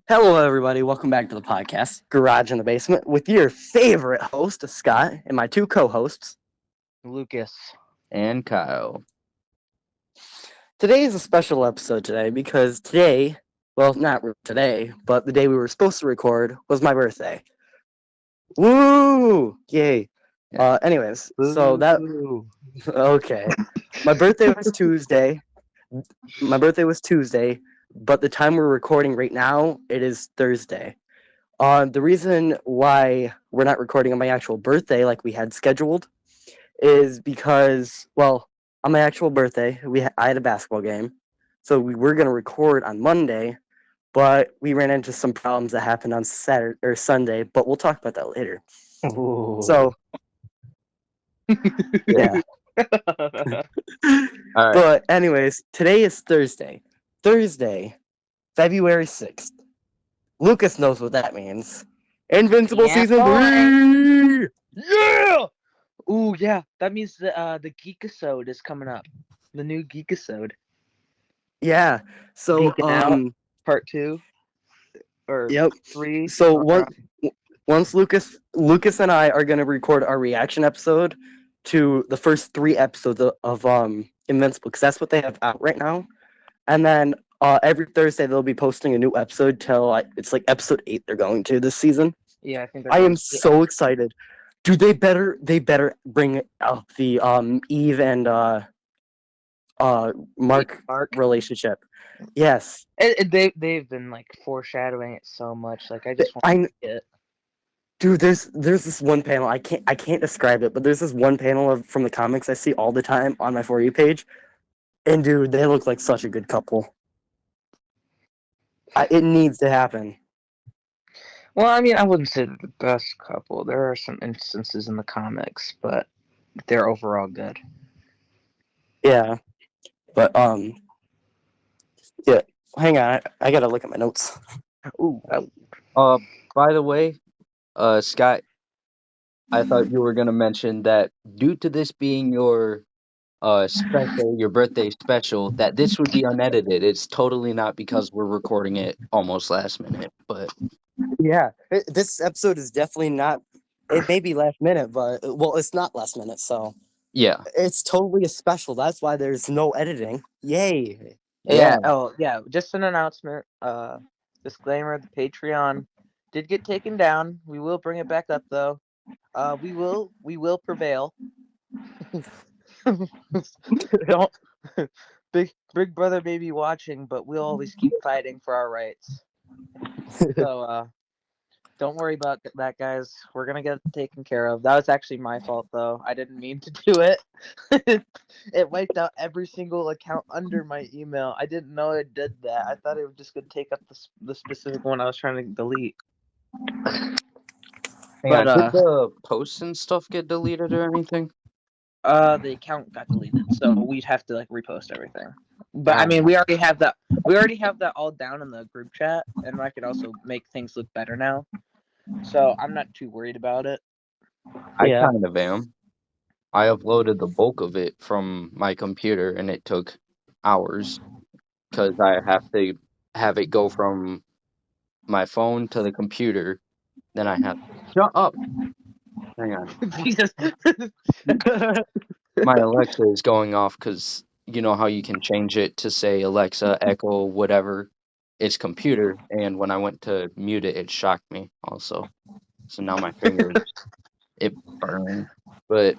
Hello, everybody. Welcome back to the podcast, Garage in the Basement, with your favorite host, Scott, and my two co-hosts, Lucas. And Kyle. Today is a special episode because today, well, not today, but the day we were supposed to record was my birthday. Woo! Yay! Yeah. Anyways, so that... Okay. My birthday was Tuesday. But the time we're recording right now, it is Thursday. The reason why we're not recording on my actual birthday like we had scheduled is because, well, on my actual birthday, I had a basketball game. So we were going to record on Monday, but we ran into some problems that happened on Saturday or Sunday, but we'll talk about that later. Ooh. So, yeah. All right. But anyways, today is Thursday. Thursday, February 6th. Lucas knows what that means. Invincible Season 3! Yeah! Ooh, yeah. That means the Geekisode is coming up. The new Geekisode. Yeah. So, Geeking out. Part 2. Or yep. 3. So once Lucas and I are going to record our reaction episode to the first 3 episodes of Invincible, because that's what they have out right now. And then every Thursday they'll be posting a new episode till it's like episode 8 they're going to this season. Yeah, I think I am so excited. Dude, they better bring out the Eve and Mark relationship. Yes. They've been like foreshadowing it so much. Like I just want to see it. Dude, there's this one panel, I can't describe it, but there's this one panel from the comics I see all the time on my For You page. And dude, they look like such a good couple. It needs to happen. Well, I mean, I wouldn't say they're the best couple. There are some instances in the comics, but they're overall good. Yeah. But yeah. Hang on, I gotta look at my notes. Ooh. By the way, Scott, I thought you were gonna mention that due to this being your special, your birthday special, that this would be unedited. It's totally not because we're recording it almost last minute, but yeah, this episode is definitely not. It may be last minute, but well, it's not last minute, so yeah, it's totally a special. That's why there's no editing. Yay! Yeah. Oh, yeah. Just an announcement. Disclaimer: the Patreon did get taken down. We will bring it back up, though. We will prevail. Don't, big brother may be watching, but we'll always keep fighting for our rights. So don't worry about that, guys. We're gonna get it taken care of. That was actually my fault, though. I didn't mean to do it. It wiped out every single account under my email. I didn't know it did that. I thought it was just gonna take up the specific one I was trying to delete. But did the posts and stuff get deleted or anything? The account got deleted, so we'd have to like repost everything. But I mean, we already have that. We already have that all down in the group chat, and I can also make things look better now. So I'm not too worried about it. I kind of am. I uploaded the bulk of it from my computer, and it took hours because I have to have it go from my phone to the computer. Then I have to shut up. Hang on. Jesus. My Alexa is going off because you know how you can change it to say Alexa, Echo, whatever. It's computer, and when I went to mute it, it shocked me also. So now my fingers, it burned. But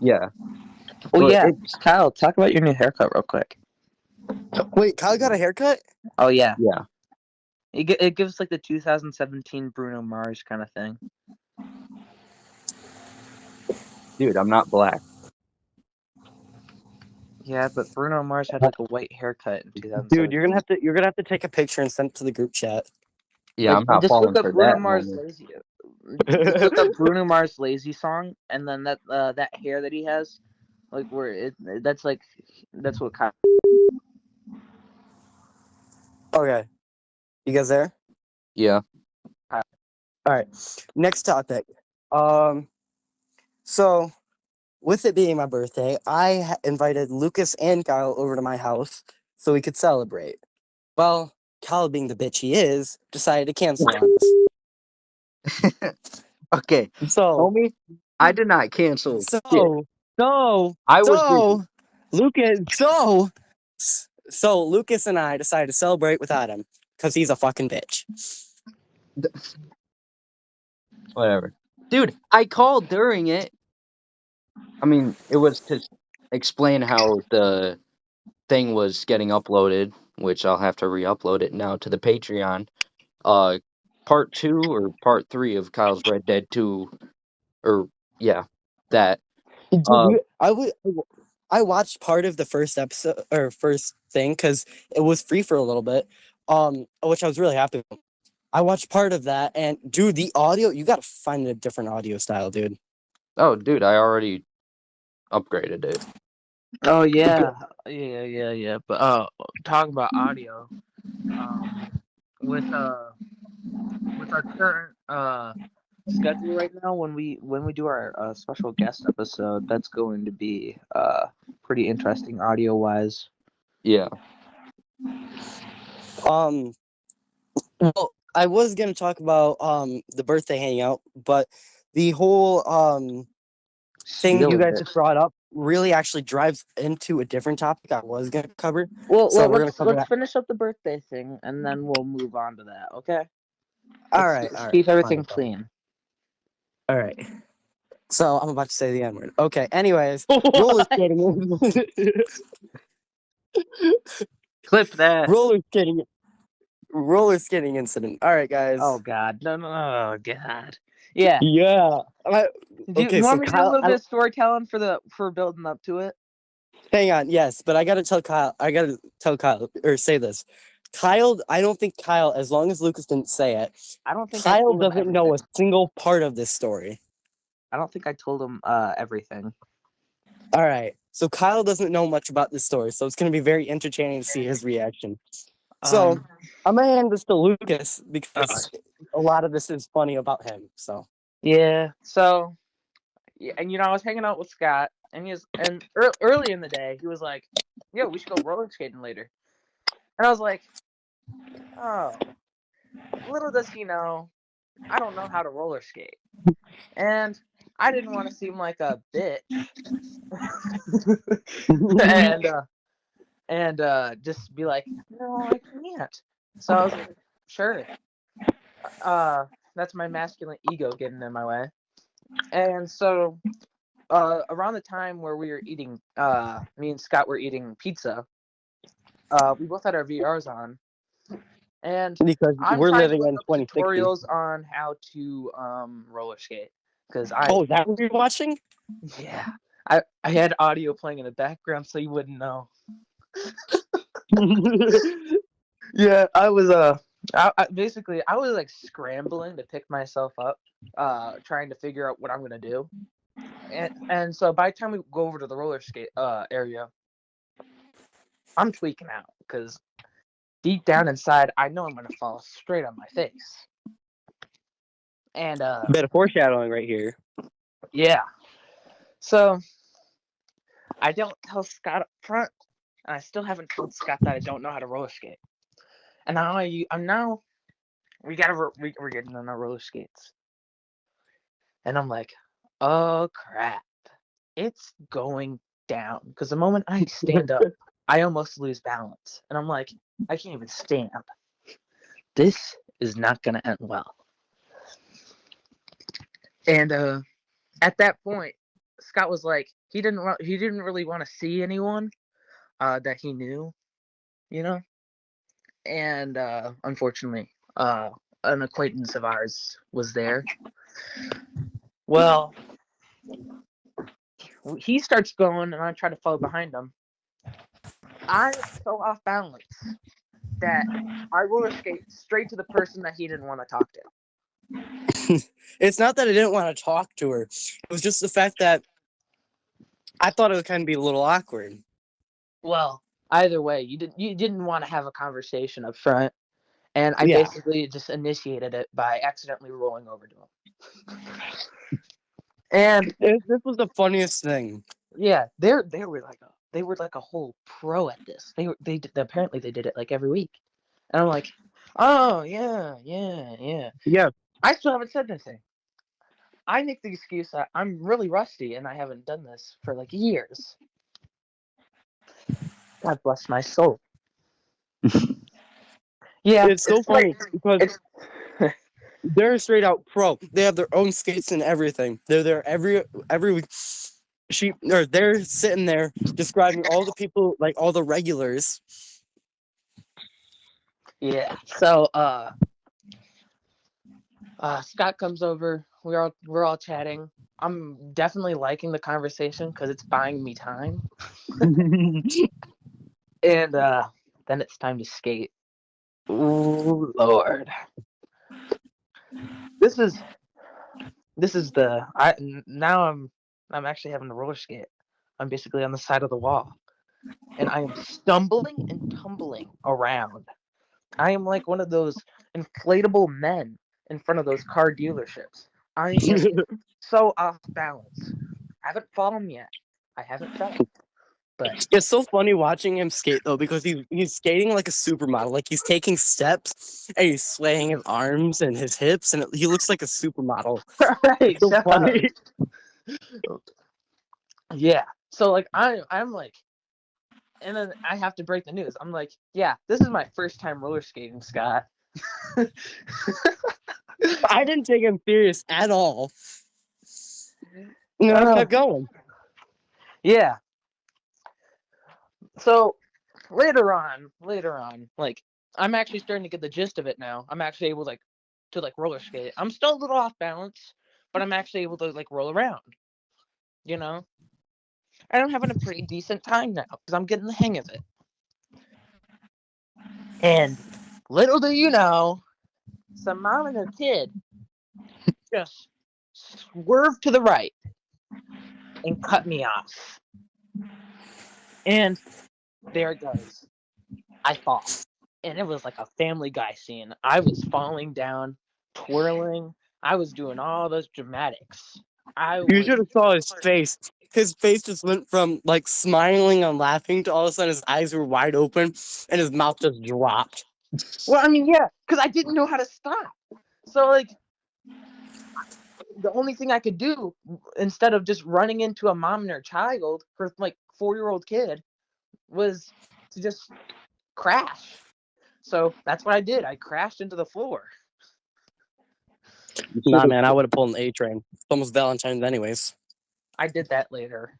yeah. Well, yeah. Kyle, talk about your new haircut real quick. Wait, Kyle got a haircut? Oh yeah. Yeah. It gives like the 2017 Bruno Mars kind of thing. Dude, I'm not black. Yeah, but Bruno Mars had like a white haircut in 2017. Dude, you're gonna have to take a picture and send it to the group chat. Yeah, I'm not just falling look up for Bruno that. Mars lazy. Just look up Bruno Mars lazy song, and then that hair that he has, like that's what Kyle. Okay, you guys there? Yeah. All right. Next topic. So, with it being my birthday, I invited Lucas and Kyle over to my house so we could celebrate. Well, Kyle, being the bitch he is, decided to cancel on us. Okay, So, homie, I did not cancel shit. I was busy. Lucas and I decided to celebrate without him because he's a fucking bitch. Whatever. Dude, I called during it. I mean, it was to explain how the thing was getting uploaded, which I'll have to re-upload it now to the Patreon. Part 2 or part 3 of Kyle's Red Dead 2, or yeah, that. Dude, I watched part of the first episode or first thing because it was free for a little bit, which I was really happy with. I watched part of that, and dude, the audio, you gotta find a different audio style, dude. Oh, dude, I already upgraded it. Oh yeah. But talking about audio, with our current schedule right now, when we do our special guest episode, that's going to be pretty interesting audio wise. Yeah. Well, I was gonna talk about the birthday hangout, but the whole thing you guys just brought up really actually drives into a different topic I was gonna cover. Well, So we're gonna let's cover that. finish up the birthday thing, and then we'll move on to that. Okay. All right. Let's keep everything fine. clean. All right. So I'm about to say the N word. Okay. Anyways, What? roller skating. Clip that. Roller skating incident. All right, guys. Oh God, no, oh God. Yeah. Yeah. You want me to do a little bit of storytelling for building up to it? Hang on, yes, but I gotta tell Kyle. Or say this. Kyle, I don't think Kyle, as long as Lucas didn't say it, I don't think Kyle doesn't know a single part of this story. I don't think I told him everything. All right, so Kyle doesn't know much about this story, so it's gonna be very entertaining to see his reaction. So I'm gonna hand this to Lucas because a lot of this is funny about him. So yeah, so and I was hanging out with Scott, and early in the day he was like, "Yo, we should go roller skating later," and I was like, "Oh, little does he know, I don't know how to roller skate," and I didn't want to seem like a bitch, and just be like, "No, I can't." So I was like, "Sure." That's my masculine ego getting in my way. And so around the time where we were eating, me and Scott were eating pizza, we both had our VRs on, and because I'm we're trying to living look in up 2060. tutorials on how to roller skate, because is that what you're watching? Yeah, I had audio playing in the background so you wouldn't know. Yeah, I was basically I was like scrambling to pick myself up, trying to figure out what I'm gonna do, and so by the time we go over to the roller skate area, I'm tweaking out because deep down inside I know I'm gonna fall straight on my face. And bit of foreshadowing right here. Yeah, so I don't tell Scott up front, and I still haven't told Scott that I don't know how to roller skate. And now we're getting on our roller skates, and I'm like, oh crap, it's going down, because the moment I stand up, I almost lose balance, and I'm like, I can't even stand. This is not gonna end well. And at that point, Scott was like, he didn't really want to see anyone that he knew, and unfortunately, an acquaintance of ours was there. Well, he starts going, and I try to follow behind him. I'm so off balance that I roller skate straight to the person that he didn't want to talk to. It's not that I didn't want to talk to her. It was just the fact that I thought it would kind of be a little awkward. Well, either way, you didn't want to have a conversation up front, and I basically just initiated it by accidentally rolling over to him. And this was the funniest thing. Yeah, they were like a whole pro at this. Apparently they did it like every week, And I'm like, oh, yeah. Yeah. I still haven't said anything. I make the excuse that I'm really rusty and I haven't done this for like years. God bless my soul. Yeah, It's so funny because it's they're straight out pro. They have their own skates and everything. They're there every week. They're sitting there describing all the people, like all the regulars. yeah. So Scott comes over. We're all chatting. I'm definitely liking the conversation because it's buying me time. And then it's time to skate. Ooh, Lord. This is now I'm actually having to roller skate. I'm basically on the side of the wall. And I am stumbling and tumbling around. I am like one of those inflatable men in front of those car dealerships. I am so off balance. I haven't fallen yet. I haven't fell. But It's so funny watching him skate though, because he's skating like a supermodel. Like he's taking steps and he's swaying his arms and his hips, and he looks like a supermodel. right, It's so shut funny. up. Yeah. So like I'm like, and then I have to break the news. I'm like, yeah, this is my first time roller skating, Scott. I didn't take him serious at all. No, I kept going. Yeah. So later on, like I'm actually starting to get the gist of it now. I'm actually able to roller skate. I'm still a little off balance, but I'm actually able to like roll around. You know, and I'm having a pretty decent time now because I'm getting the hang of it. And little do you know, some mom and her kid just swerved to the right and cut me off. And there it goes. I fall. And it was like a Family Guy scene. I was falling down, twirling. I was doing all those dramatics. You should have saw his face. His face just went from like smiling and laughing to all of a sudden his eyes were wide open and his mouth just dropped. Well, I mean, yeah, because I didn't know how to stop. So, like, the only thing I could do instead of just running into a mom and her child, her like 4-year-old kid, was to just crash. So that's what I did. I crashed into the floor. Nah, man, I would have pulled an A train. It's almost Valentine's, anyways. I did that later.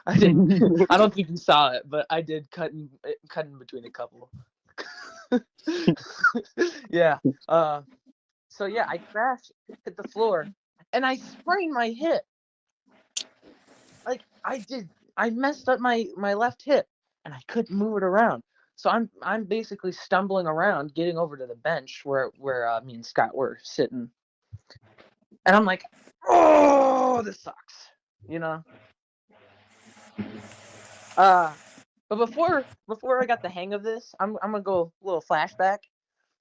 I didn't. I don't think you saw it, but I did cut in between a couple. Yeah. So yeah, I crashed, hit the floor, and I sprained my hip. Like I messed up my left hip, and I couldn't move it around. So I'm basically stumbling around, getting over to the bench where me and Scott were sitting, and I'm like, oh, this sucks, you know. But before I got the hang of this, I'm gonna go a little flashback.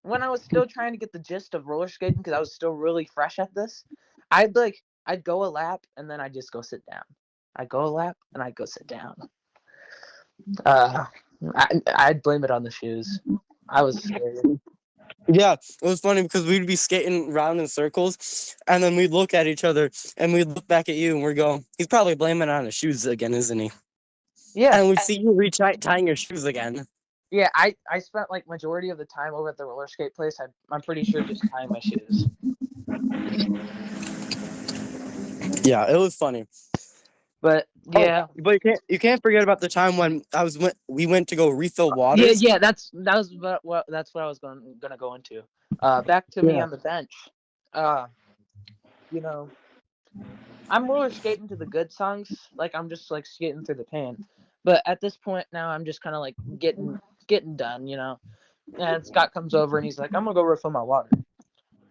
When I was still trying to get the gist of roller skating because I was still really fresh at this, I'd go a lap and then I'd just go sit down. I'd go a lap and I'd go sit down. I'd blame it on the shoes. I was scared. Yeah, it was funny because we'd be skating around in circles, and then we'd look at each other, and we'd look back at you, and we're going, he's probably blaming it on his shoes again, isn't he? Yeah. And we'd see you tying your shoes again. Yeah, I spent like majority of the time over at the roller skate place. I'm pretty sure just tying my shoes. Yeah, it was funny. But yeah, but you can't forget about the time when we went to go refill water. Yeah, that's what I was gonna go into. Back to me on the bench. You know, I'm roller skating to the good songs. Like I'm just like skating through the pain. But at this point now, I'm just kind of like getting done. You know. And Scott comes over and he's like, "I'm gonna go refill my water."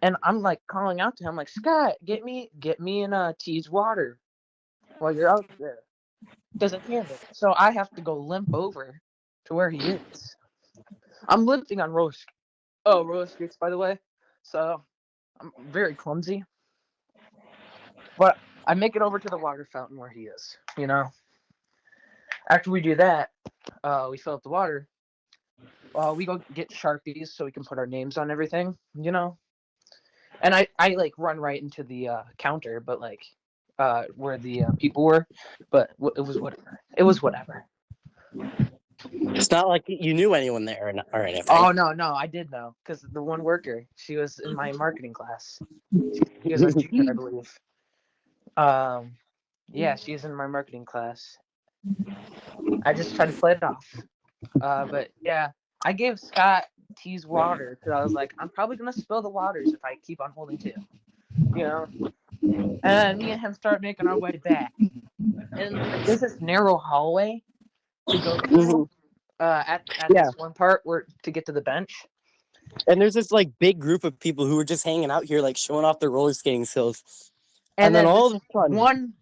And I'm like calling out to him like, "Scott, get me in T's water while you're out there." Doesn't hear me. So I have to go limp over to where he is. I'm lifting on roller skates, by the way. So I'm very clumsy. But I make it over to the water fountain where he is, you know. After we do that, we fill up the water. we go get Sharpies so we can put our names on everything, you know. And I like run right into the counter, but like where the people were, but it was whatever. It was whatever. It's not like you knew anyone there or anything. Oh no, I did know because the one worker, she was in my marketing class. She was a junior, I believe. Yeah, she's in my marketing class. I just tried to play it off. But yeah, I gave Scott T's water because I was like, I'm probably gonna spill the waters if I keep on holding two, you know. And me and him start making our way back, and like there's this narrow hallway to go through. At Yeah. this one part where to get to the bench. And there's this like big group of people who were just hanging out here, like showing off their roller skating skills. And then all of a sudden,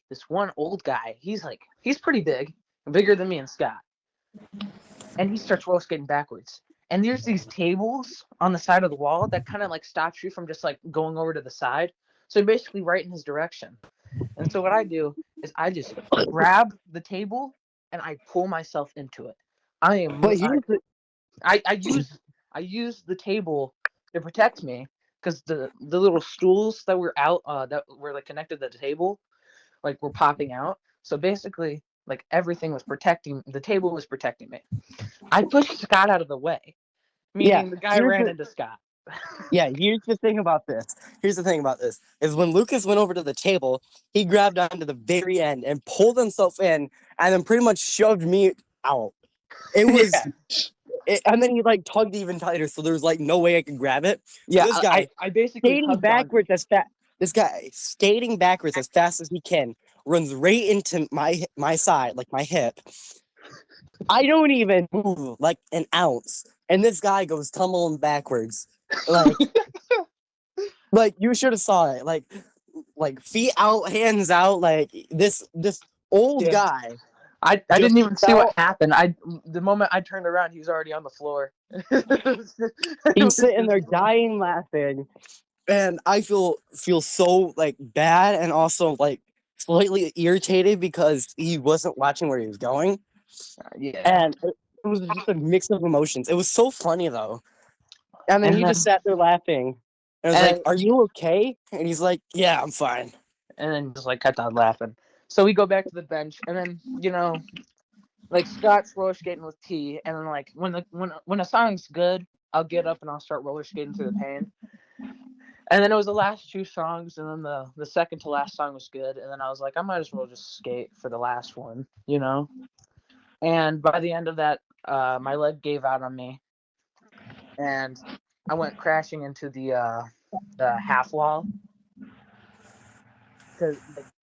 this one old guy, he's pretty big, bigger than me and Scott. And he starts roller skating backwards. And there's these tables on the side of the wall that kind of like stops you from just like going over to the side. So basically right in his direction. And so what I do is I just grab the table and I pull myself into it. I use the table to protect me because the little stools that were out that were like connected to the table like were popping out. So basically like everything was protecting the table was protecting me. I pushed Scott out of the way, meaning the guy ran into Scott. Yeah, here's the thing about this. Is when Lucas went over to the table, he grabbed onto the very end and pulled himself in and then pretty much shoved me out. It was and then he like tugged even tighter, so there was like no way I could grab it. Yeah, this guy I basically skating backwards as fast. This guy skating backwards as fast as he can runs right into my side, like my hip. I don't even move like an ounce, and this guy goes tumbling backwards, like like you should have saw it, like feet out, hands out, like this old guy. I didn't even see what happened. The moment I turned around, he was already on the floor. He's sitting there dying laughing, and I feel so like bad and also like slightly irritated because he wasn't watching where he was going. Yeah, and it was just a mix of emotions. It was so funny though. And then he just sat there laughing. And I was like, "Are you okay?" And he's like, "Yeah, I'm fine." And then just like kept on laughing. So we go back to the bench, and then like Scott's roller skating with T, and then like when a song's good, I'll get up and I'll start roller skating through the pain. And then it was the last two songs, and then the second to last song was good, and then I was like, I might as well just skate for the last one, And by the end of that, my leg gave out on me, and I went crashing into the half wall because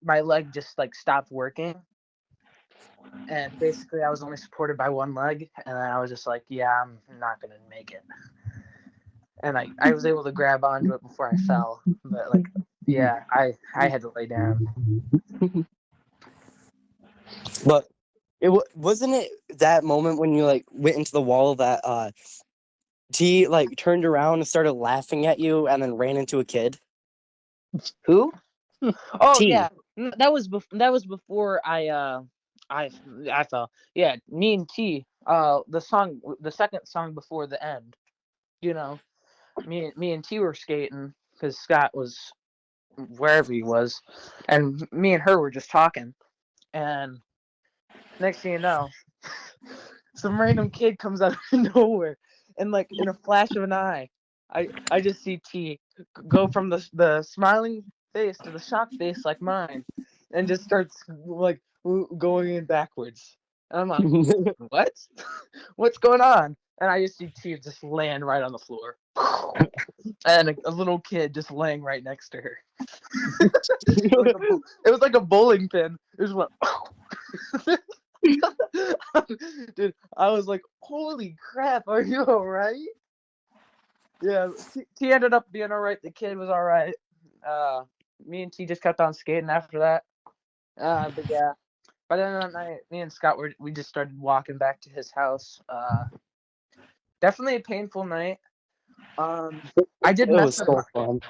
my leg just like stopped working. And basically, I was only supported by one leg, and then I was just like, "Yeah, I'm not gonna make it." And I was able to grab onto it before I fell, but like, yeah, I had to lay down. But wasn't it that moment when you like went into the wall that T like turned around and started laughing at you and then ran into a kid? Who? Oh T. yeah, that was before I fell. Yeah, me and T. The second song before the end. Me and T were skating because Scott was wherever he was, and me and her were just talking. And next thing you know, some random kid comes out of nowhere, and like in a flash of an eye, I just see T go from the smiling face to the shocked face like mine, and just starts like going in backwards. And I'm like, what? What's going on? And I just see T just land right on the floor. And a little kid just laying right next to her. It was like a bowling pin. It just went. Dude, I was like, holy crap, are you alright? Yeah, T ended up being alright. The kid was alright. Me and T just kept on skating after that. But yeah, by the end of that night, me and Scott we just started walking back to his house. Definitely a painful night. I did mess up. Fun.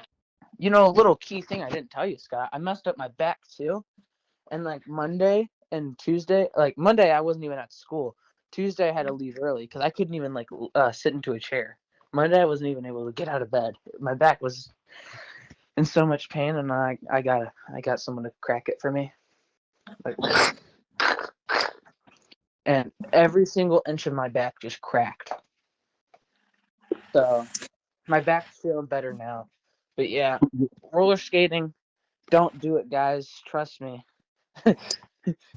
A little key thing I didn't tell you, Scott. I messed up my back too, and like Monday and Tuesday, like Monday I wasn't even at school. Tuesday I had to leave early because I couldn't even like sit into a chair. Monday I wasn't even able to get out of bed. My back was in so much pain, and I got someone to crack it for me. Like, and every single inch of my back just cracked. So my back's feeling better now. But yeah, roller skating, don't do it, guys. Trust me.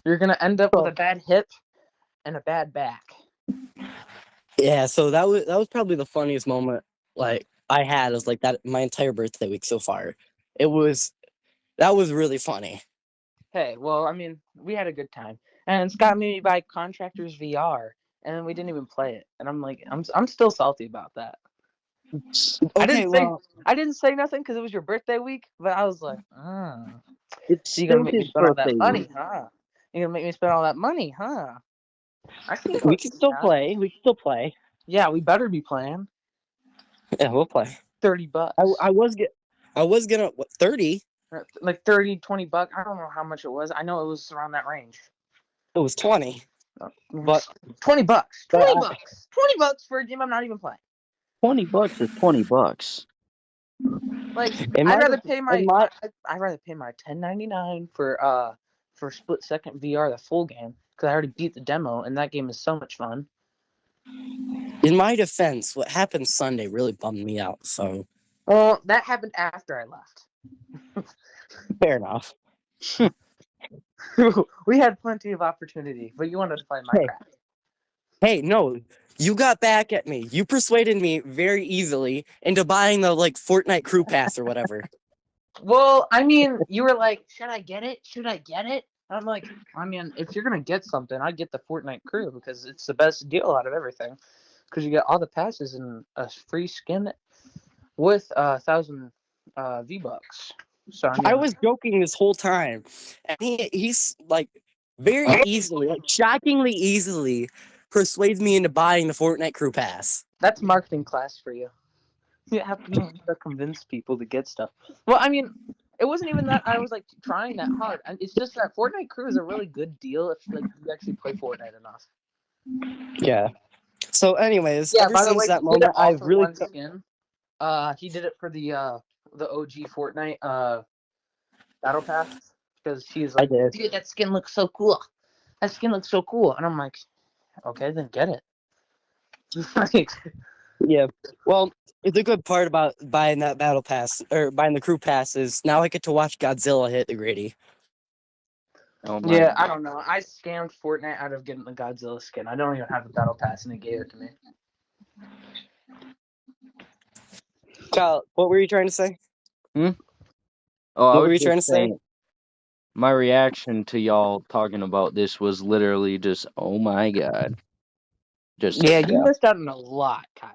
You're gonna end up with a bad hip and a bad back. Yeah, so that was probably the funniest moment like I had was like that my entire birthday week so far. That was really funny. Hey, well, I mean, we had a good time, and Scott made me buy Contractors VR, and we didn't even play it. And I'm like, I'm still salty about that. I didn't say nothing because it was your birthday week, but I was like, It's so you're gonna still make me his spend all that birthday money, week. huh? You're gonna make me spend all that money, huh? I can We can still play. We can still play. Yeah, we better be playing. Yeah, we'll play. $30. I was gonna 30. Like 30, 20 bucks. I don't know how much it was. I know it was around that range. It was 20. But $20. but 20 bucks. 20 bucks for a game I'm not even playing. $20 is $20. Like In I'd my rather pay my my $10.99 for Split Second VR, the full game, because I already beat the demo, and that game is so much fun. in my defense, what happened Sunday really bummed me out. So Well, that happened after I left. fair enough. We had plenty of opportunity, but you wanted to play Minecraft. Hey, no, you got back at me. You persuaded me very easily into buying the like Fortnite crew pass or whatever. Well, I mean, you were like, should I get it? Should I get it? And I'm like, I mean, if you're gonna get something, I'd get the Fortnite crew because it's the best deal out of everything. Because you get all the passes and a free skin with 1,000 V-Bucks. So I mean, I was joking this whole time, and he's like very easily, like shockingly easily, persuades me into buying the Fortnite crew pass. that's marketing class for you. You have to know how to convince people to get stuff. Well, I mean, it wasn't even that I was like trying that hard. And it's just that Fortnite crew is a really good deal if like you actually play Fortnite enough. Yeah. So, anyways, Yeah. ever By the since way, that he did it moment, all I've for really one skin. He did it for the OG Fortnite battle pass because she's like, did. dude, that skin looks so cool. That skin looks so cool, and I'm like, okay, then get it. Like, Yeah. Well, the good part about buying that battle pass or buying the crew pass is now I get to watch Godzilla hit the gritty. Oh my yeah, God. I don't know. I scammed Fortnite out of getting the Godzilla skin. I don't even have the battle pass, and they gave it to me. Kyle, what were you trying to say? Oh, What I were was you trying to just say? saying, my reaction to y'all talking about this was literally just, oh my God. Just, Yeah, you missed out on a lot, Kyle.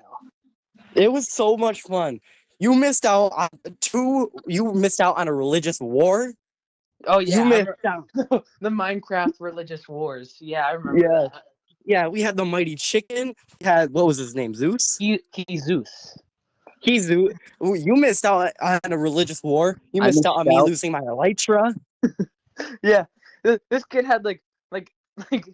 It was so much fun. You missed out on You missed out on a religious war. Oh yeah, You missed out. the Minecraft religious wars. Yeah, I remember that. Yeah. We had the mighty chicken. We had what was his name? Zeus. He's Zeus. He's Zeus. You missed out on a religious war. You I missed missed out on me out. losing my elytra. Yeah, this kid had like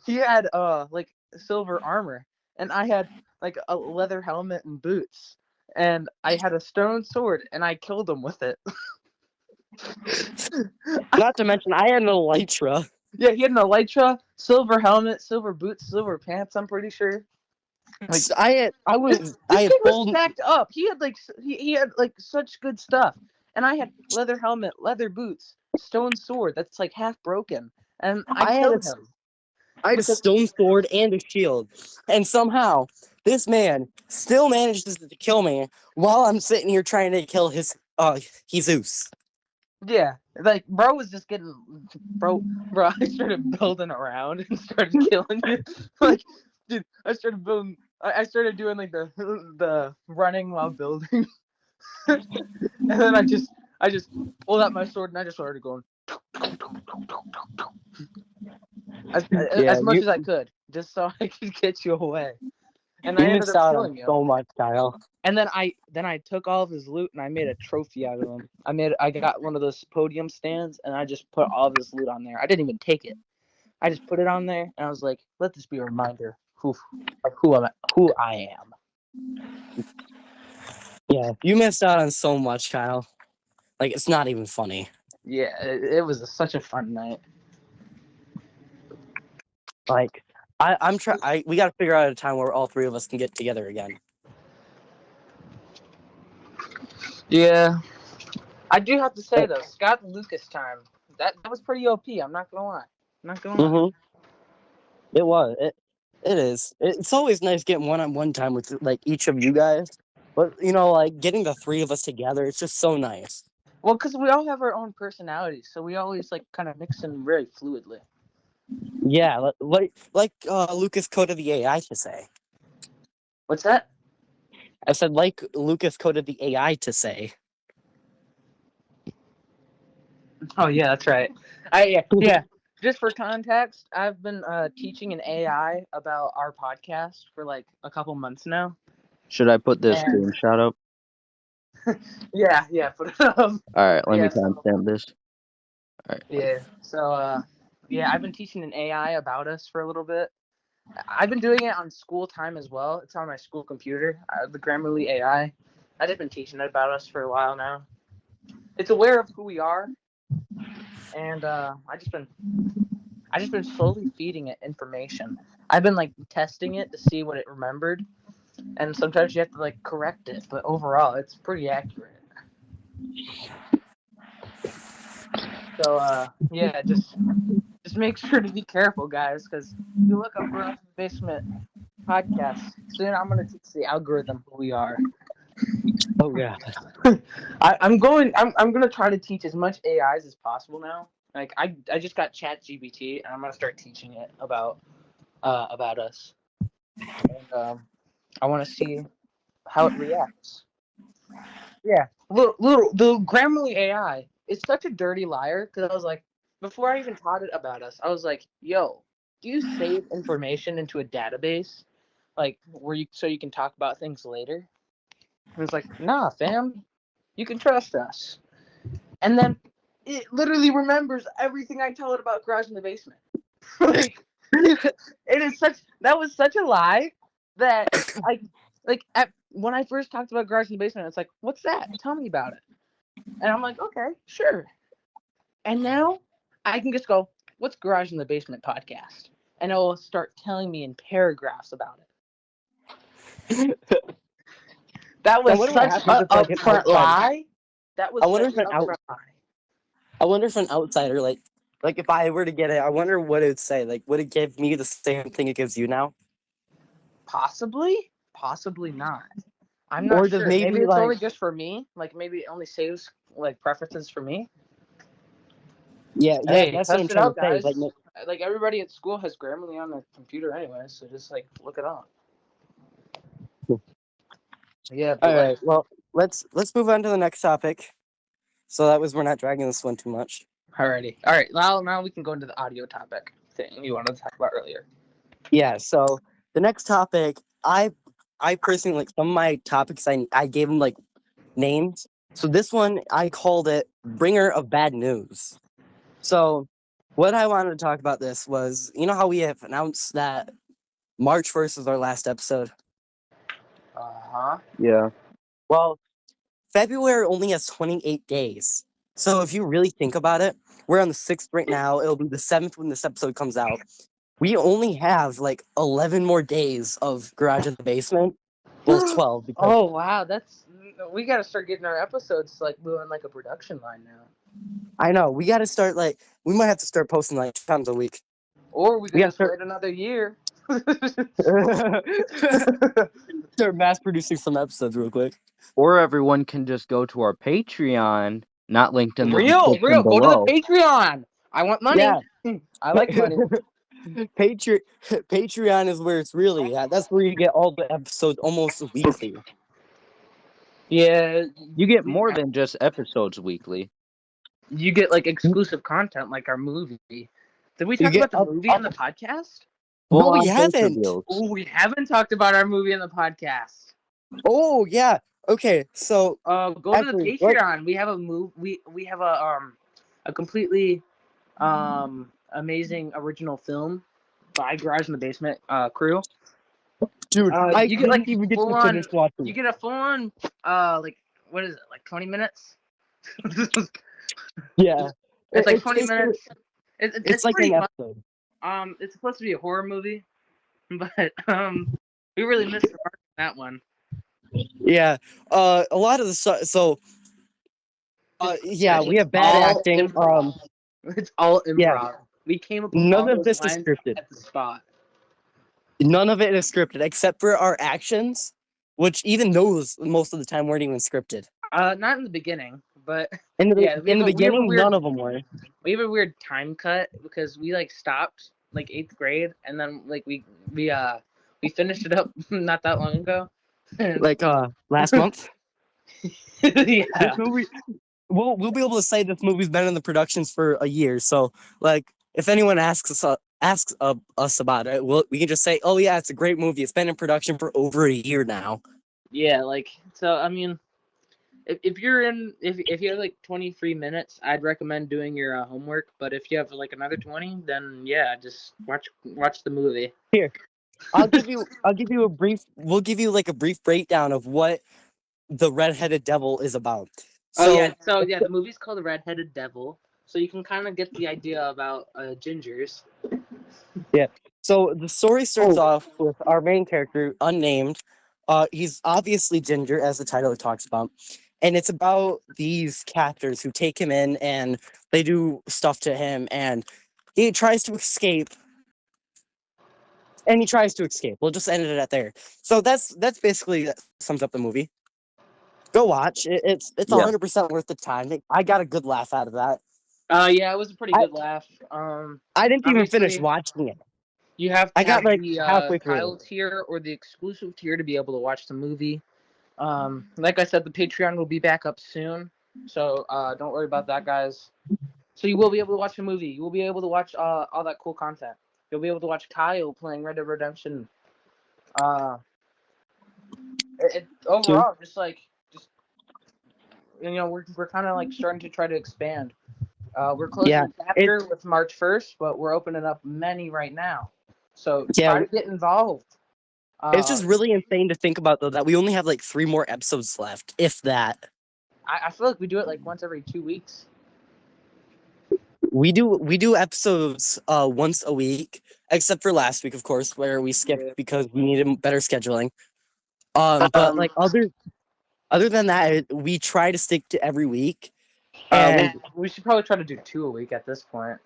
he had like silver armor, and I had like a leather helmet and boots, and I had a stone sword, and I killed him with it. Not to mention, I had an elytra. Yeah, he had an elytra, silver helmet, silver boots, silver pants. I'm pretty sure. Like I this had kid was full. stacked up. He had like he had like such good stuff, and I had leather helmet, leather boots, stone sword that's like half broken, and I killed him. I had a stone sword and a shield, and somehow this man still manages to kill me while I'm sitting here trying to kill his Jesus. Yeah, like bro was just getting bro. I started building around and started killing you. Like, dude, I started building. I started doing like the running while building, and then I just pulled out my sword and I just started going as much as I could, just so I could get you away. And I ended up killing you. So much, Kyle. And then I took all of his loot and I made a trophy out of him. I got one of those podium stands and I just put all of his loot on there. I didn't even take it. I just put it on there and I was like, let this be a reminder who I am. Yeah, you missed out on so much, Kyle. Like, it's not even funny. Yeah, it was such a fun night. Like, we got to figure out a time where all three of us can get together again. Yeah, I do have to say though, Scott and Lucas time that was pretty OP. I'm not gonna lie. It was. It is. It's always nice getting one-on-one time with like each of you guys. But like getting the three of us together, it's just so nice. Well, because we all have our own personalities, so we always like kind of mix in very fluidly. Yeah, like Lucas coded the AI to say. What's that? I said like Lucas coded the AI to say. Oh yeah, that's right. Yeah. Just for context, I've been teaching an AI about our podcast for like a couple months now. Should I put this And- screenshot up? Yeah. But All right, let me yeah, timestamp this. All right. yeah. So yeah, I've been teaching an AI about us for a little bit. I've been doing it on school time as well. It's on my school computer, the Grammarly AI. I've just been teaching it about us for a while now. It's aware of who we are, and I just been slowly feeding it information. I've been like testing it to see what it remembered, and sometimes you have to like correct it, but overall it's pretty accurate. So yeah, just make sure to be careful, guys, because if you look up Garage in the Basement podcast, soon I'm gonna teach the algorithm who we are. Oh yeah. I'm gonna try to teach as much AIs as possible now. Like I just got ChatGPT, and I'm gonna start teaching it about us. And I want to see how it reacts. Yeah, little the Grammarly AI is such a dirty liar, because I was like, before I even taught it about us, I was like, yo, do you save information into a database, like so you can talk about things later? And it's like, nah, fam, you can trust us. And then it literally remembers everything I tell it about Garage in the Basement. Like, that was such a lie that when I first talked about Garage in the Basement, it's like, what's that? Tell me about it. And I'm like, okay, sure. And now I can just go, what's Garage in the Basement podcast? And it will start telling me in paragraphs about it. That was such an upfront lie. That was such an upfront lie. I wonder if an outsider, like if I were to get it, I wonder what it would say. Like, would it give me the same thing it gives you now? Possibly not. I'm not Or sure. does Maybe it's only just for me. Like maybe it only saves like preferences for me. Yeah, Hey, that's what I'm test it trying out, to say. guys. Like everybody at school has Grammarly on their computer anyway, so just like look it up. Yeah. All right. Well, let's move on to the next topic. So we're not dragging this one too much. Alrighty. All right. Now we can go into the audio topic thing you wanted to talk about earlier. Yeah. So the next topic, I personally like some of my topics. I gave them like names. So this one I called it "Bringer of Bad News." So what I wanted to talk about this was, how we have announced that March 1st is our last episode. Yeah. Well, February only has 28 days. So if you really think about it, we're on the 6th right now. It'll be the 7th when this episode comes out. We only have like 11 more days of Garage in the Basement. Well, 12. Because Oh wow, we got to start getting our episodes like moving like a production line now. I know we got to start we might have to start posting like 2 times a week. Or we could just wait another year. Start mass producing some episodes real quick. Or everyone can just go to our Patreon, not linked in the Real. description Go to below. the Patreon. I want money. Yeah. I like money. Patreon is where it's really at. That's where you get all the episodes almost weekly. Yeah. You get more than just episodes weekly. You get like exclusive content, like our movie. Did we talk about the movie on the podcast? No, we haven't. Oh, we haven't talked about our movie on the podcast. Oh yeah. Okay. So go to the Patreon. We have a we have a completely amazing original film by Garage in the Basement crew. Dude, I you get like couldn't even get full to on. finish watching. You get a full on. Like what is it? Like 20 minutes. Yeah, It's like it's 20 basically minutes. it's like pretty an fun. episode. It's supposed to be a horror movie, but we really missed the mark on that one. Yeah, a lot of the yeah, we have bad all acting. Improv. It's all improv. Yeah. We came up with None all of those this is lines scripted. at the spot. None of it is scripted except for our actions, which even those most of the time weren't even scripted. Not in the beginning, but In the yeah, we have a beginning, weird, none of them were. we have a weird time cut because we like stopped like 8th grade and then like we finished it up not that long ago. Like last month. This Yeah. movie, we'll be able to say this movie's been in the productions for a year. So like, if anyone asks us about it, we can just say, oh yeah, it's a great movie. It's been in production for over a year now. Yeah, like so. I mean, if you have like 23 minutes, I'd recommend doing your homework. But if you have like another 20, then yeah, just watch the movie. Here, I'll give you a brief. We'll give you like a brief breakdown of what the Red-Headed Devil is about. So the movie's called The Red-Headed Devil. So you can kind of get the idea about gingers. Yeah. So the story starts off with our main character, unnamed. He's obviously ginger, as the title talks about, and it's about these captors who take him in and they do stuff to him, and he tries to escape. We'll just end it at there. So that's basically that sums up the movie. Go watch. It's 100% worth the time. I got a good laugh out of that. Yeah, it was a pretty good laugh. I didn't even finish watching it. You have to I got have like the halfway through. Kyle tier or the exclusive tier to be able to watch the movie. Like I said, the Patreon will be back up soon, so don't worry about that, guys. So you will be able to watch the movie. You will be able to watch all that cool content. You'll be able to watch Kyle playing Red Dead Redemption. Overall, just we're kind of like starting to try to expand. We're closing a chapter with March 1st, but we're opening up many right now. So try to get involved. It's just really insane to think about, though, that we only have like 3 more episodes left, if that. I feel like we do it like once every 2 weeks. We do episodes once a week, except for last week, of course, where we skipped because we needed better scheduling. But like other than that, we try to stick to every week. And we should probably try to do 2 a week at this point.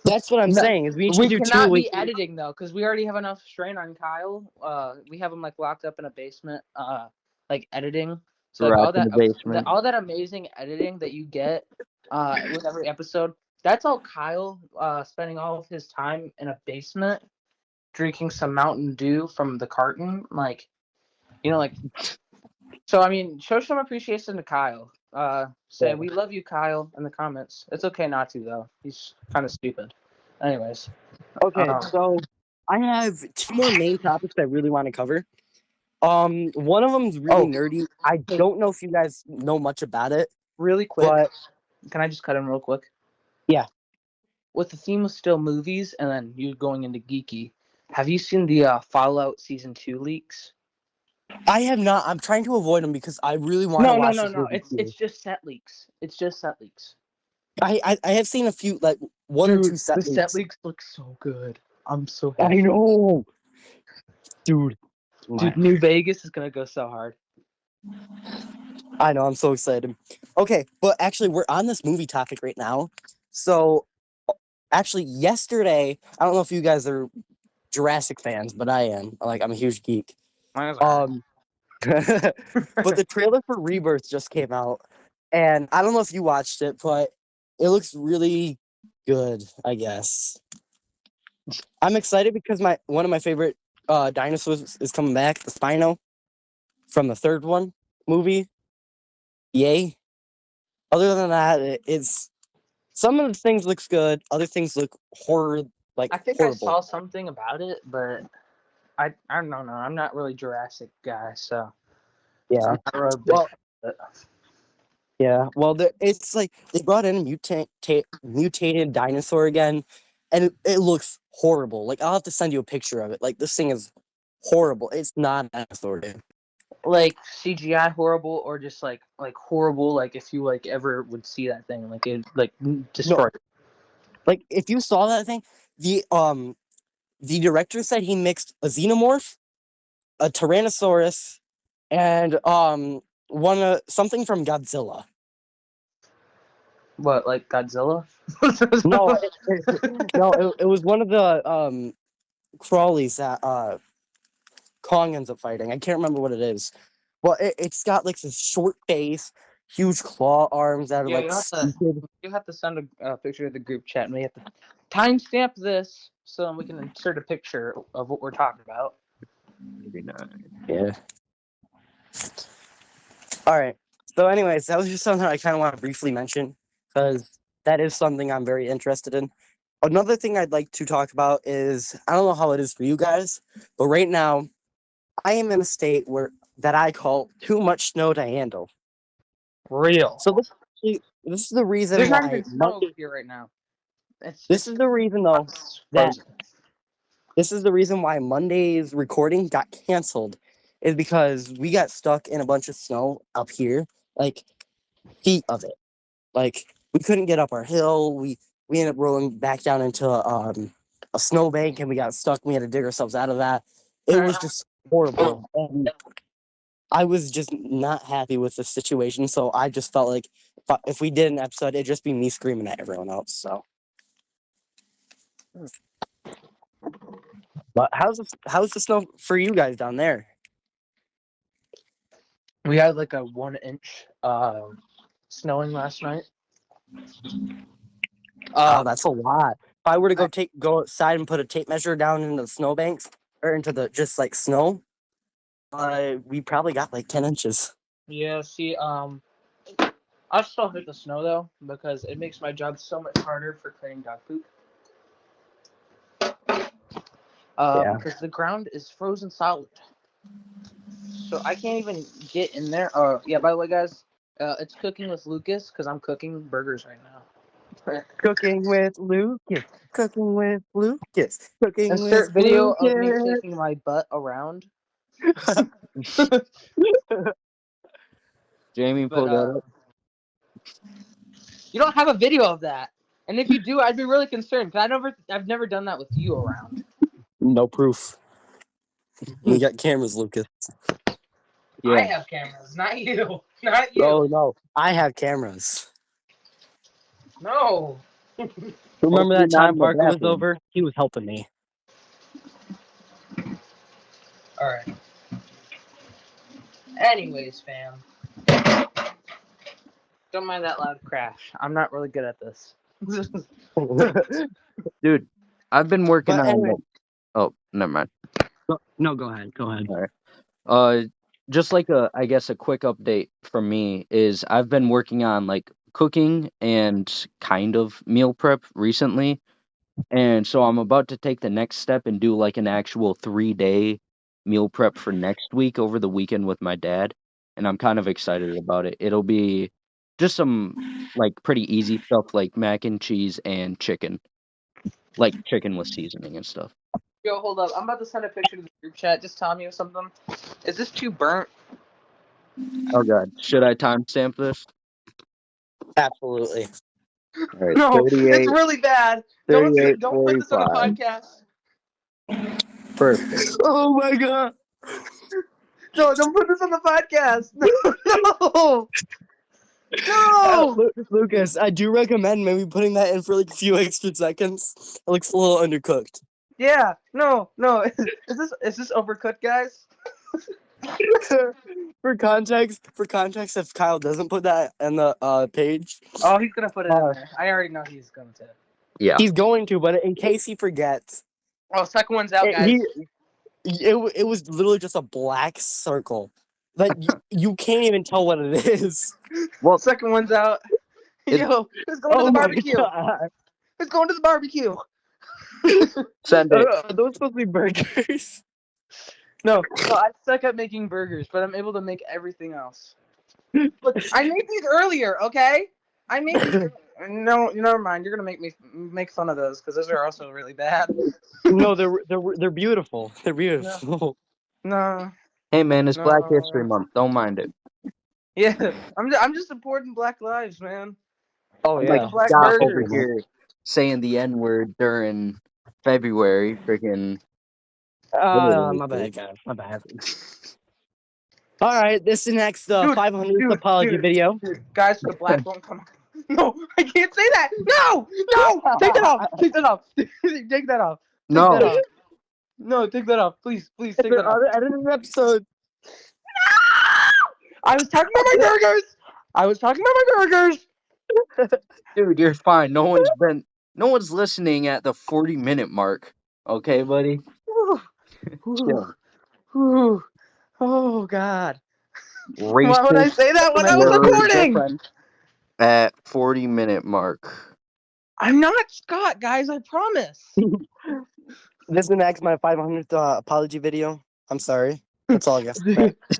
That's what I'm saying. Is we should do 2 a week. We cannot be editing though, because we already have enough strain on Kyle. We have him like locked up in a basement, like editing. So like all that amazing editing that you get with every episode, that's all Kyle spending all of his time in a basement drinking some Mountain Dew from the carton, like so I mean, show some appreciation to Kyle. Say we love you, Kyle, in the comments. It's okay not to though. He's kind of stupid. Anyways. Okay, so I have 2 more main topics I really want to cover. One of them is really nerdy. I don't know if you guys know much about it. Really quick, can I just cut in real quick? Yeah. With the theme of still movies, and then you going into geeky, have you seen the Fallout Season 2 leaks? I have not. I'm trying to avoid them because I really want to watch this movie. It's just set leaks. I have seen a few, like 1 or 2 set leaks. The set leaks look so good. I'm so happy. I know. Dude, New Vegas is going to go so hard. I know, I'm so excited. Okay, but actually, we're on this movie topic right now. So, actually, yesterday, I don't know if you guys are Jurassic fans, but I am. Like, I'm a huge geek. But the trailer for Rebirth just came out, and I don't know if you watched it, but it looks really good, I guess. I'm excited because one of my favorite dinosaurs is coming back, the Spino, from the 3rd one movie. Yay. Other than that, it's some of the things looks good, other things look horror, like I think horrible. I saw something about it, but I don't know. I'm not really Jurassic guy, so yeah. Well, it's like they brought in a mutated dinosaur again, and it looks horrible. Like, I'll have to send you a picture of it. Like, this thing is horrible. It's not a dinosaur, dude. Like CGI horrible, or just like horrible, like if you like ever would see that thing, like it like destroy. Like if you saw that thing, the director said he mixed a xenomorph, a tyrannosaurus, and something from Godzilla. What, like Godzilla? No, it was one of the crawlies that Kong ends up fighting. I can't remember what it is. Well, it's got like this short face, huge claw arms that are Yeah, like stupid. you have to send a picture to the group chat, and we have to timestamp this so then we can insert a picture of what we're talking about. Maybe not. Yeah. All right. So, anyways, that was just something I kind of want to briefly mention because that is something I'm very interested in. Another thing I'd like to talk about is I don't know how it is for you guys, but right now I am in a state that I call too much snow to handle. Real. So this is the reason There's not why even snow over here right now. this is the reason though that this is the reason why Monday's recording got canceled is because we got stuck in a bunch of snow up here, like feet of it. Like we couldn't get up our hill. We ended up rolling back down into a snowbank and we got stuck. We had to dig ourselves out of that. It was just horrible. And I was just not happy with the situation. So I just felt like if we did an episode, it'd just be me screaming at everyone else. So, but how's the snow for you guys down there? We had like a 1 inch snowing last night. Oh, that's a lot. If I were to go outside and put a tape measure down into the snowbanks or into the just like snow, we probably got like 10 inches. Yeah, see, I still hate the snow though because it makes my job so much harder for cleaning dog poop. Yeah. Because the ground is frozen solid, so I can't even get in there. Yeah. By the way, guys, it's cooking with Lucas because I'm cooking burgers right now. Cooking with Lucas. Cooking with Lucas. Cooking Insert with video of me Lucas. shaking my butt around. Jamie, pull that up. You don't have a video of that, and if you do, I'd be really concerned because I've never done that with you around. No proof. We got cameras, Lucas. Yeah. I have cameras, not you. Not you. Oh no, I have cameras. No. Remember that Hopefully not time in the Parker was bathroom. over? He was helping me. All right. Anyways, fam. Don't mind that loud crash. I'm not really good at this. Dude, I've been working But on. anyway. Oh, never mind. No, go ahead. Go ahead. All right. Just like I guess a quick update from me is I've been working on like cooking and kind of meal prep recently. And so I'm about to take the next step and do like an actual 3-day meal prep for next week over the weekend with my dad. And I'm kind of excited about it. It'll be just some like pretty easy stuff like mac and cheese and chicken. Like chicken with seasoning and stuff. Yo, hold up. I'm about to send a picture to the group chat. Just tell me something. Is this too burnt? Oh god. Should I timestamp this? Absolutely. All right. No, 38. it's really bad. 38, Don't put this on the 45. podcast. Perfect. Oh my god. No, don't put this on the podcast. No. No. Lucas, I do recommend maybe putting that in for like a few extra seconds. It looks a little undercooked. Yeah. No. Is this overcooked, guys? For context, if Kyle doesn't put that in the page, Oh, he's gonna put it in there. I already know he's going to. Yeah. he's going to. But in case he forgets, Oh, second one's out, guys. it was literally just a black circle. Like you can't even tell what it is. Well, second one's out. Yo, who's going to the barbecue? God. Who's going to the barbecue? Send it. Are those supposed to be burgers? No, I suck at making burgers, but I'm able to make everything else. Look, I made these earlier, okay? I made these. No, never mind. You're gonna make me make fun of those because those are also really bad. No, they're beautiful. They're beautiful. No. Hey man, it's Black No. History Month. Don't mind it. Yeah, I'm just supporting Black lives, man. Oh I'm Like making yeah, black Scott over burgers. definitely. here saying the N-word during February, freaking. My bad, guys. My bad. All right, this is the next 500th apology video. Dude, guys, the black won't come. No, I can't say that. No, take that off. Take that off. Take that off. Take that No. off. No, take that off. Please, It's take that off. another edited episode. I was talking about my burgers. I was talking about my burgers. Dude, you're fine. No one's listening at the 40-minute mark. Okay, buddy? Chill. Oh God. Why would I Racist say that when I was slurs recording? at 40-minute mark. I'm not Scott, guys. I promise. This is the next my 500th apology video. I'm sorry. That's all I guess.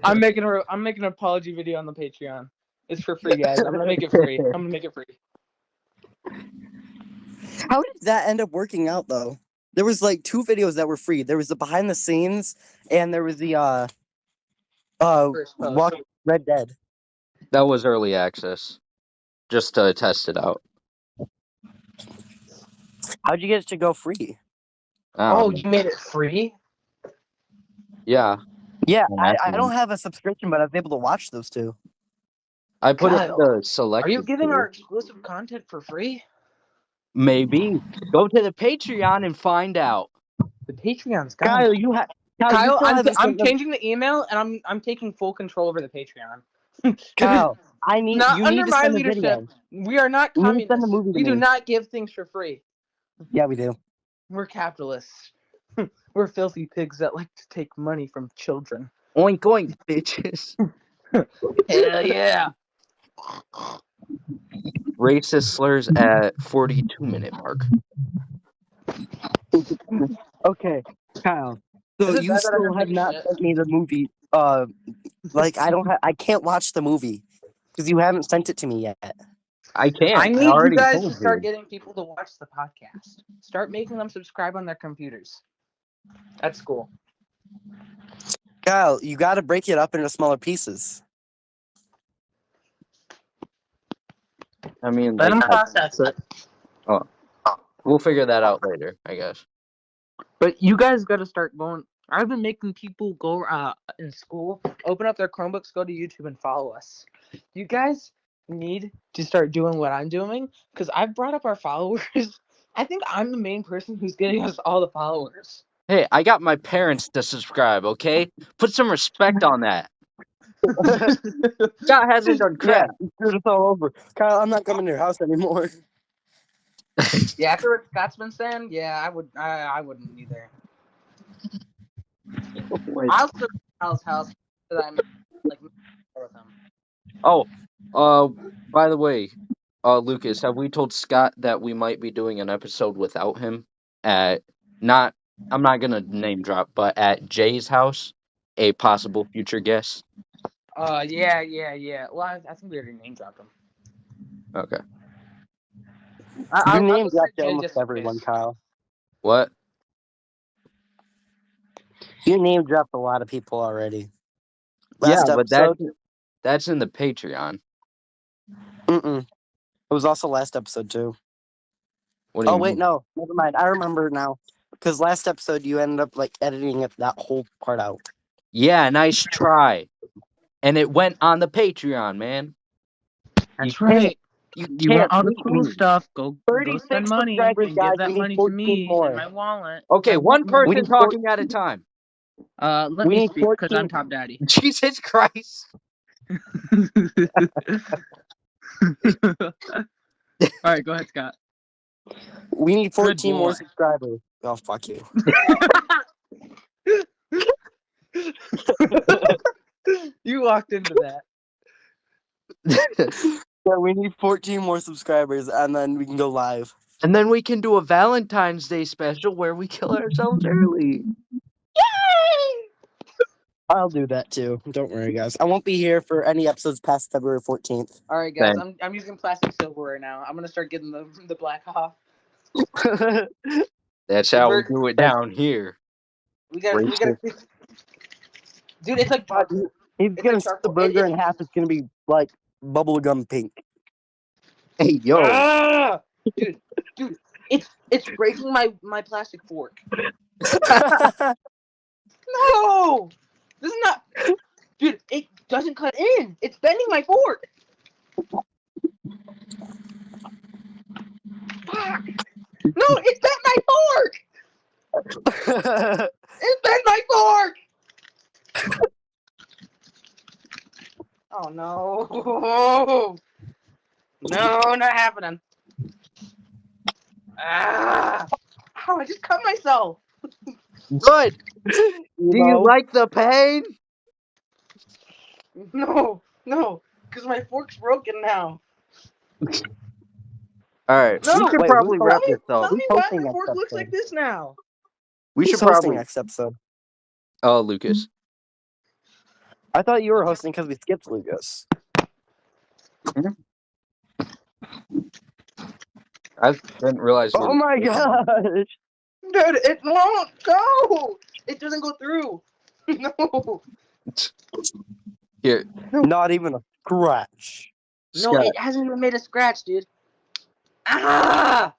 I'm making an apology video on the Patreon. It's for free, guys. I'm gonna make it free. How did that end up working out though? There was like 2 videos that were free. There was the behind the scenes, and there was the First post. Walk Red Dead. That was early access. Just to test it out. How'd you get it to go free? Oh, you made it free? Yeah. Yeah, I don't have a subscription, but I was able to watch those 2. I put it God, in the selected. Are you giving tier. our exclusive content for free? Maybe. Go to the Patreon and find out. The Patreon's gone. Kyle, you have. Kyle, I'm changing the email and I'm taking full control over the Patreon. Kyle, you need under to my send the leadership. video. We are not You need to send the communists. movie to We do me. not give things for free. Yeah, we do. We're capitalists. We're filthy pigs that like to take money from children. Oink oink, bitches. Hell yeah. Racist slurs at 42-minute mark. Okay, Kyle. So you still have not sent me the movie. Like I can't watch the movie because you haven't sent it to me yet. I can't. I need you already guys told to start you. getting people to watch the podcast. Start making them subscribe on their computers. That's cool. Kyle, you got to break it up into smaller pieces. I mean, Let them like, process it. we'll figure that out later, I guess. But you guys got to start going. I've been making people go in school, open up their Chromebooks, go to YouTube, and follow us. You guys need to start doing what I'm doing because I've brought up our followers. I think I'm the main person who's getting us all the followers. Hey, I got my parents to subscribe, okay? Put some respect on that. Scott hasn't done crap. Yeah, screwed us all over. Kyle, I'm not coming to your house anymore. Yeah, after what Scott's been saying, yeah, I wouldn't either. I'll still go to Kyle's house that I'm like with him. Oh, by the way, Lucas, have we told Scott that we might be doing an episode without him at I'm not gonna name drop, but at Jay's house, a possible future guest? Yeah. Well, I think we already name dropped him. Okay. You name dropped almost everyone, Kyle. What? You name dropped a lot of people already. Yeah, Last but episode. that's in the Patreon. It was also last episode too. What do you wait, mean? no, never mind. I remember now. Because last episode you ended up like editing that whole part out. Yeah, nice try. And it went on the Patreon, man. That's right. You want all the beat cool me. stuff? Go 36 spend money subscribers, and guys. give that We need money to 14 me more. in my wallet. Okay, one person need talking at a time. Let we me need speak because 14 I'm top daddy. Jesus Christ. All right, go ahead, Scott. We need 14 Good more boy. subscribers. Oh, fuck you. You walked into that. Yeah, we need 14 more subscribers, and then we can go live. And then we can do a Valentine's Day special where we kill ourselves early. Yay! I'll do that too. Don't worry, guys. I won't be here for any episodes past February 14th. All right, guys. I'm using plastic silverware now. I'm gonna start getting the black off. That's how we do it down here. We gotta Dude, it's like God, charcoal. he's It's gonna like split the charcoal. burger in half. It's gonna be like bubblegum pink. Hey, yo. Ah! Dude, it's breaking my plastic fork. No! This is not... Dude, it doesn't cut in. It's bending my fork. Fuck. No, it bent my fork. It bent my fork. Oh, no. No, not happening. Ah! Ow, I just cut myself. Good. Do you like the pain? No, because my fork's broken now. All right. No, We should Wait, probably who's wrap this tell up. me why hosting my next fork looks episode? like this now. We Who's should hosting probably. next episode? Oh, Lucas. I thought you were hosting because we skipped Lucas. I didn't realize. Oh my gosh! Dude, it won't go. It doesn't go through. No. Here, Not even a scratch. No, Scott. it hasn't even made a scratch, dude. Ah!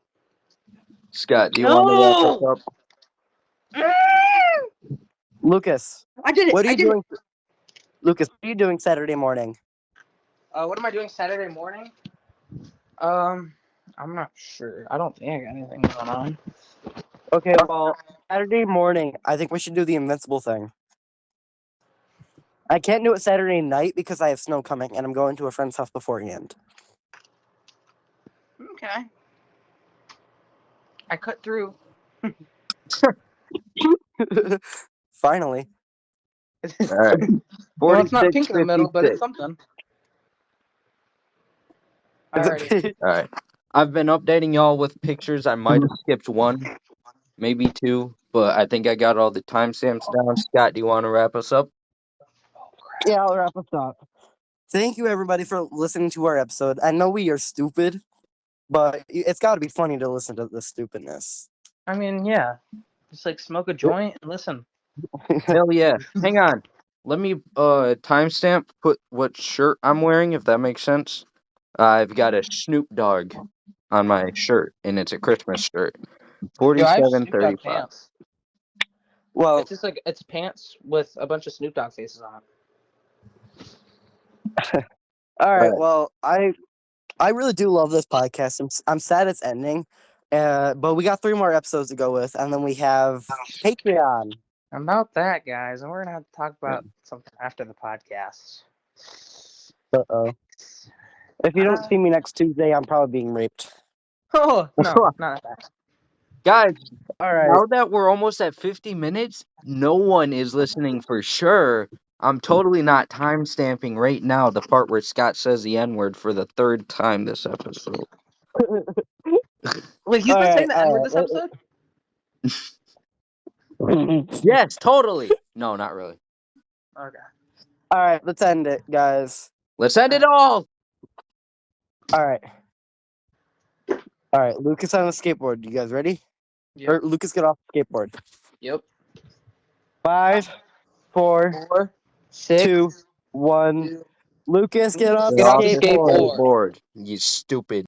Scott, do you want to wrap this up? Lucas, I did it. what are I you did doing? Lucas, what are you doing Saturday morning? What am I doing Saturday morning? I'm not sure. I don't think I got anything going on. Okay, well, Saturday morning, I think we should do the invincible thing. I can't do it Saturday night because I have snow coming and I'm going to a friend's house beforehand. Okay. I cut through. Finally. All right. Well, it's not pink in the middle, but 46:56. it's something. Is Alrighty. it- All right. I've been updating y'all with pictures. I might have skipped one, maybe two, but I think I got all the timestamps down. Scott, do you want to wrap us up? Yeah, I'll wrap us up. Thank you, everybody, for listening to our episode. I know we are stupid, but it's got to be funny to listen to this stupidness. I mean, yeah. Just like smoke a joint and listen. Hell yeah. Hang on. Let me timestamp put what shirt I'm wearing, if that makes sense. I've got a Snoop Dogg on my shirt, and it's a Christmas shirt. Yo, I have Snoop Dogg 47:35. pants. Well, It's just like it's pants with a bunch of Snoop Dogg faces on it. all right. Right. Well, I really do love this podcast. I'm sad it's ending, but we got 3 more episodes to go with, and then we have Patreon. About that, guys, and we're gonna have to talk about something after the podcast. Uh-oh. If you don't see me next Tuesday, I'm probably being raped. Oh no, not that. Guys, All right. now that we're almost at 50 minutes, no one is listening for sure. I'm totally not timestamping right now the part where Scott says the N-word for the 3rd time this episode. Wait, he's been saying the N-word this episode? Yes, totally. No, not really. Okay. All right, let's end it, guys. Let's end it all. All right. All right, Lucas on the skateboard. You guys ready? Yep. Or Lucas, get off the skateboard. Yep. 5, 4, 4, 6, 2, 1. Lucas, get off Get the off the skateboard. skateboard, you stupid.